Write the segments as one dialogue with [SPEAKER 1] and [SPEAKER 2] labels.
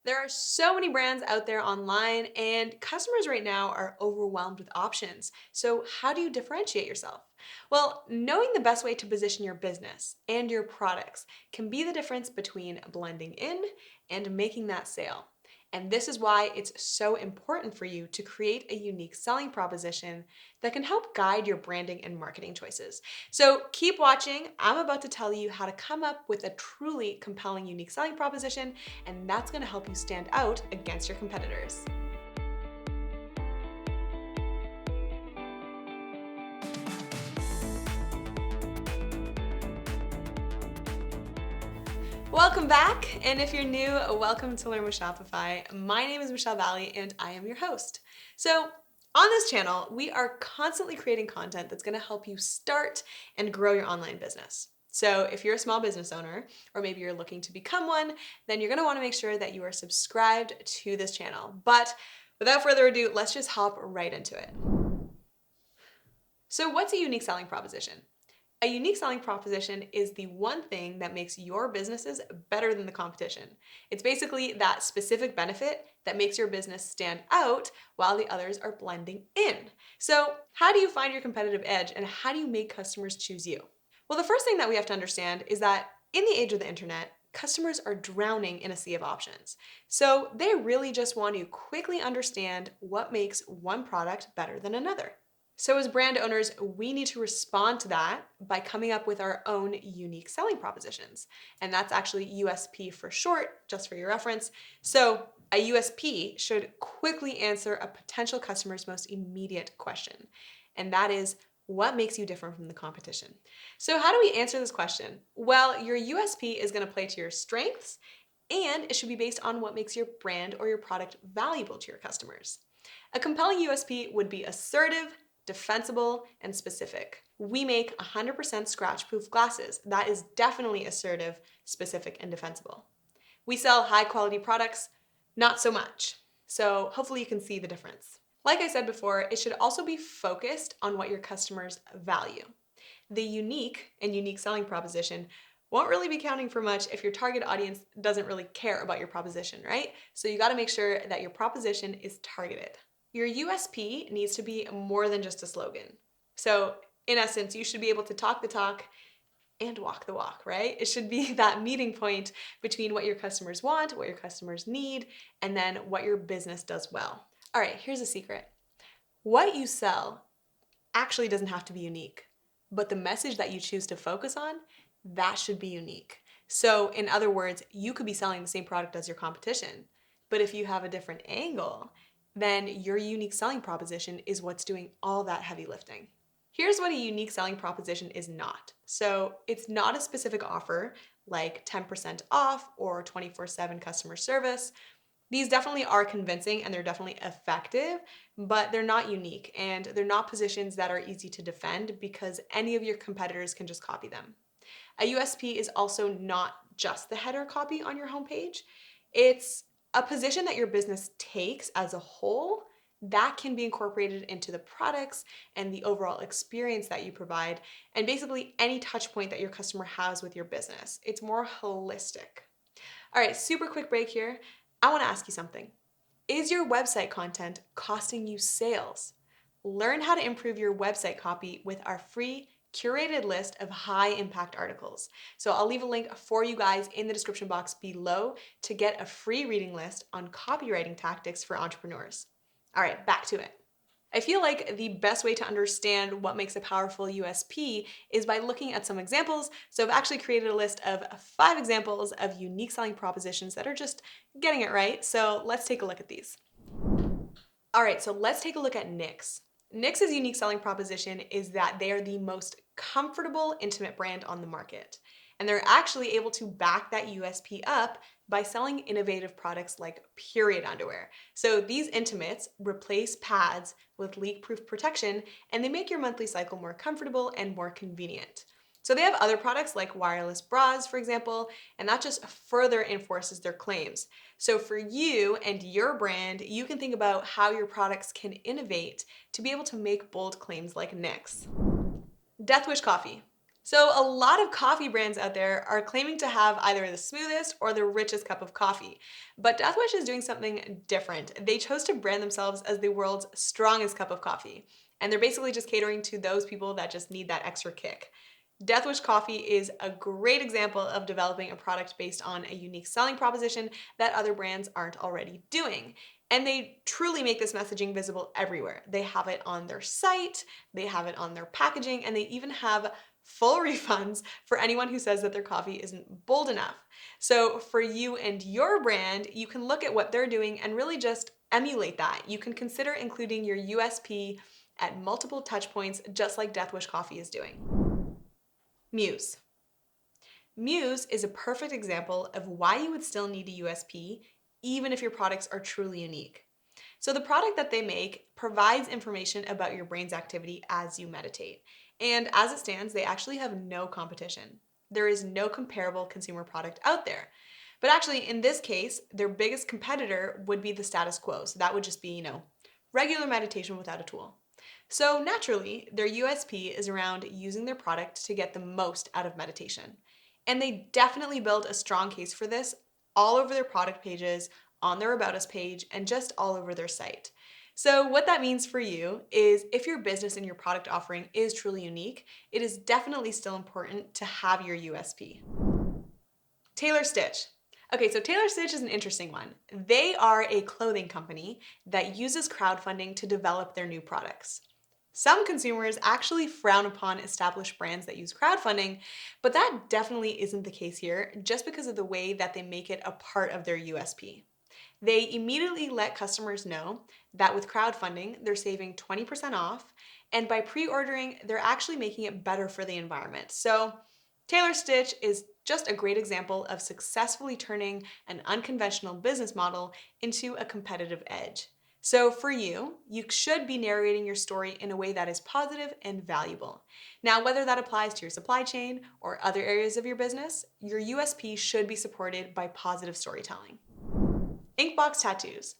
[SPEAKER 1] There are so many brands out there online, and customers right now are overwhelmed with options. So, how do you differentiate yourself? Well, knowing the best way to position your business and your products can be the difference between blending in and making that sale. And this is why it's so important for you to create a unique selling proposition that can help guide your branding and marketing choices. So keep watching. I'm about to tell you how to come up with a truly compelling, unique selling proposition, and that's going to help you stand out against your competitors. Welcome back, and if you're new, welcome to Learn with Shopify. My name is Michelle Valley, and I am your host. So, on this channel, we are constantly creating content that's going to help you start and grow your online business. So, if you're a small business owner, or maybe you're looking to become one, then you're going to want to make sure that you are subscribed to this channel. But without further ado, let's just hop right into it. So, what's a unique selling proposition? A unique selling proposition is the one thing that makes your businesses better than the competition. It's basically that specific benefit that makes your business stand out while the others are blending in. So, how do you find your competitive edge and how do you make customers choose you? Well, the first thing that we have to understand is that in the age of the internet, customers are drowning in a sea of options. So, they really just want to quickly understand what makes one product better than another. So, as brand owners, we need to respond to that by coming up with our own unique selling propositions. And that's actually USP for short, just for your reference. So, a USP should quickly answer a potential customer's most immediate question. And that is, what makes you different from the competition? So, how do we answer this question? Well, your USP is going to play to your strengths, and it should be based on what makes your brand or your product valuable to your customers. A compelling USP would be assertive, defensible, and specific. We make 100% scratch-proof glasses. That is definitely assertive, specific, and defensible. We sell high-quality products, not so much. So hopefully you can see the difference. Like I said before, it should also be focused on what your customers value. The unique selling proposition won't really be counting for much if your target audience doesn't really care about your proposition, right? So you got to make sure that your proposition is targeted. Your USP needs to be more than just a slogan. So, in essence, you should be able to talk the talk and walk the walk, right? It should be that meeting point between what your customers want, what your customers need, and then what your business does well. All right, here's a secret. What you sell actually doesn't have to be unique, but the message that you choose to focus on, that should be unique. So, in other words, you could be selling the same product as your competition, but if you have a different angle, then your unique selling proposition is what's doing all that heavy lifting. Here's what a unique selling proposition is not. So, it's not a specific offer like 10% off or 24/7 customer service. These definitely are convincing and they're definitely effective, but they're not unique and they're not positions that are easy to defend because any of your competitors can just copy them. A USP is also not just the header copy on your homepage. It's a position that your business takes as a whole that can be incorporated into the products and the overall experience that you provide, and basically any touch point that your customer has with your business. It's more holistic. All right, super quick break here. I want to ask you something. Is your website content costing you sales? Learn how to improve your website copy with our free curated list of high impact articles. So I'll leave a link for you guys in the description box below to get a free reading list on copywriting tactics for entrepreneurs. All right, back to it. I feel like the best way to understand what makes a powerful USP is by looking at some examples. So I've actually created a list of 5 examples of unique selling propositions that are just getting it right. So let's take a look at these. All right, so let's take a look at Knix. Knix's unique selling proposition is that they are the most comfortable intimate brand on the market. And they're actually able to back that USP up by selling innovative products like period underwear. So these intimates replace pads with leak-proof protection, and they make your monthly cycle more comfortable and more convenient. So they have other products like wireless bras, for example, and that just further enforces their claims. So for you and your brand, you can think about how your products can innovate to be able to make bold claims like Knix. Death Wish Coffee. So, a lot of coffee brands out there are claiming to have either the smoothest or the richest cup of coffee. But Deathwish is doing something different. They chose to brand themselves as the world's strongest cup of coffee. And they're basically just catering to those people that just need that extra kick. Deathwish Coffee is a great example of developing a product based on a unique selling proposition that other brands aren't already doing. And they truly make this messaging visible everywhere. They have it on their site, they have it on their packaging, and they even have full refunds for anyone who says that their coffee isn't bold enough. So for you and your brand, you can look at what they're doing and really just emulate that. You can consider including your USP at multiple touch points, just like Deathwish Coffee is doing. Muse. Muse is a perfect example of why you would still need a USP even if your products are truly unique. So the product that they make provides information about your brain's activity as you meditate. And as it stands, they actually have no competition. There is no comparable consumer product out there. But actually, in this case, their biggest competitor would be the status quo. So that would just be, regular meditation without a tool. So naturally, their USP is around using their product to get the most out of meditation. And they definitely build a strong case for this all over their product pages, on their About Us page, and just all over their site. So what that means for you is if your business and your product offering is truly unique, it is definitely still important to have your USP. Taylor Stitch. Okay, so Taylor Stitch is an interesting one. They are a clothing company that uses crowdfunding to develop their new products. Some consumers actually frown upon established brands that use crowdfunding, but that definitely isn't the case here just because of the way that they make it a part of their USP. They immediately let customers know that with crowdfunding, they're saving 20% off, and by pre-ordering, they're actually making it better for the environment. So Taylor Stitch is just a great example of successfully turning an unconventional business model into a competitive edge. So for you, you should be narrating your story in a way that is positive and valuable. Now, whether that applies to your supply chain or other areas of your business, your USP should be supported by positive storytelling. Inkbox tattoos.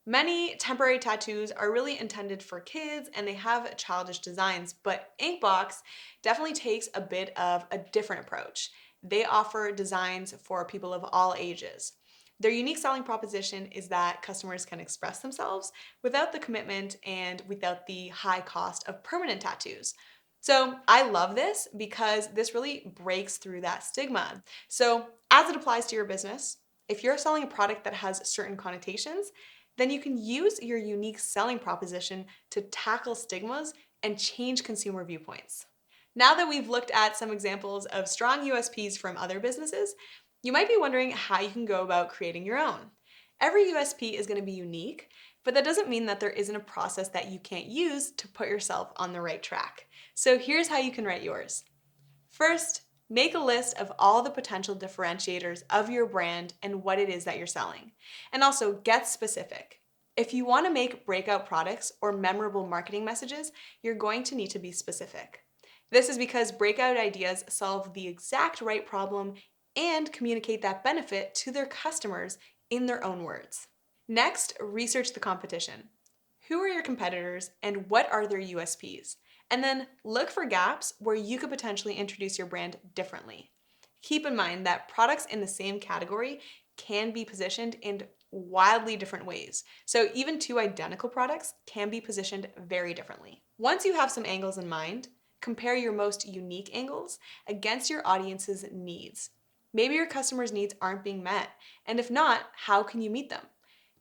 [SPEAKER 1] Many temporary tattoos are really intended for kids and they have childish designs, but Inkbox definitely takes a bit of a different approach. They offer designs for people of all ages. Their unique selling proposition is that customers can express themselves without the commitment and without the high cost of permanent tattoos. So I love this because this really breaks through that stigma. So as it applies to your business, if you're selling a product that has certain connotations, then you can use your unique selling proposition to tackle stigmas and change consumer viewpoints. Now that we've looked at some examples of strong USPs from other businesses, you might be wondering how you can go about creating your own. Every USP is going to be unique, but that doesn't mean that there isn't a process that you can't use to put yourself on the right track. So here's how you can write yours. First, make a list of all the potential differentiators of your brand and what it is that you're selling. And also get specific. If you want to make breakout products or memorable marketing messages, you're going to need to be specific. This is because breakout ideas solve the exact right problem and communicate that benefit to their customers in their own words. Next, research the competition. Who are your competitors and what are their USPs? And then look for gaps where you could potentially introduce your brand differently. Keep in mind that products in the same category can be positioned in wildly different ways. So even two identical products can be positioned very differently. Once you have some angles in mind, compare your most unique angles against your audience's needs. Maybe your customers' needs aren't being met, and if not, how can you meet them?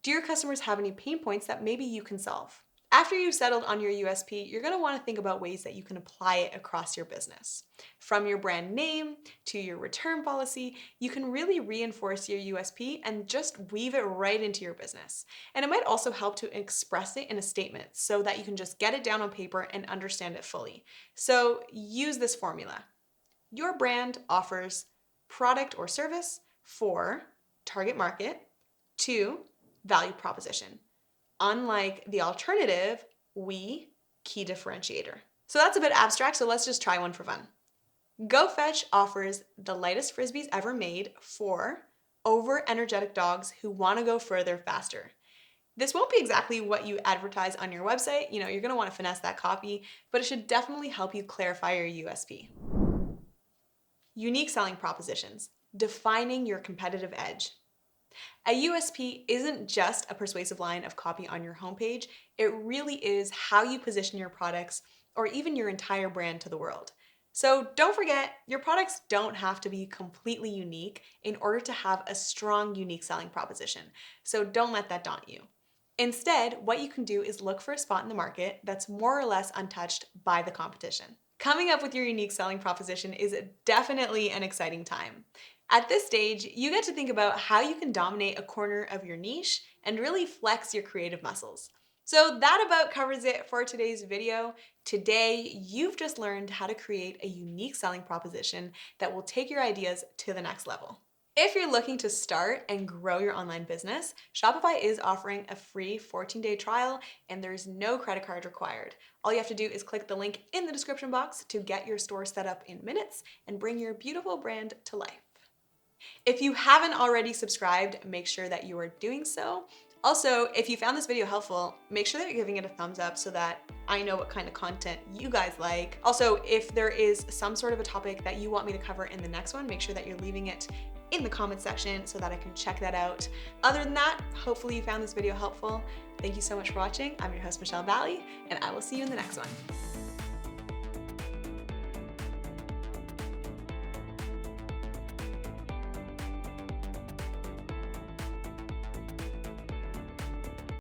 [SPEAKER 1] Do your customers have any pain points that maybe you can solve? After you've settled on your USP, you're going to want to think about ways that you can apply it across your business. From your brand name to your return policy, you can really reinforce your USP and just weave it right into your business. And it might also help to express it in a statement so that you can just get it down on paper and understand it fully. So use this formula. Your brand offers product or service for target market, 2, value proposition. Unlike the alternative, we, key differentiator. So that's a bit abstract, so let's just try one for fun. GoFetch offers the lightest frisbees ever made for over-energetic dogs who want to go further faster. This won't be exactly what you advertise on your website. You're going to want to finesse that copy, but it should definitely help you clarify your USP. Unique selling propositions, defining your competitive edge. A USP isn't just a persuasive line of copy on your homepage, it really is how you position your products or even your entire brand to the world. So don't forget, your products don't have to be completely unique in order to have a strong, unique selling proposition. So don't let that daunt you. Instead, what you can do is look for a spot in the market that's more or less untouched by the competition. Coming up with your unique selling proposition is definitely an exciting time. At this stage, you get to think about how you can dominate a corner of your niche and really flex your creative muscles. So that about covers it for today's video. Today, you've just learned how to create a unique selling proposition that will take your ideas to the next level. If you're looking to start and grow your online business, Shopify is offering a free 14-day trial and there's no credit card required. All you have to do is click the link in the description box to get your store set up in minutes and bring your beautiful brand to life. If you haven't already subscribed, make sure that you are doing so. Also, if you found this video helpful, make sure that you're giving it a thumbs up so that I know what kind of content you guys like. Also, if there is some sort of a topic that you want me to cover in the next one, make sure that you're leaving it in the comment section so that I can check that out. Other than that, hopefully you found this video helpful. Thank you so much for watching. I'm your host, Michelle Valley, and I will see you in the next one.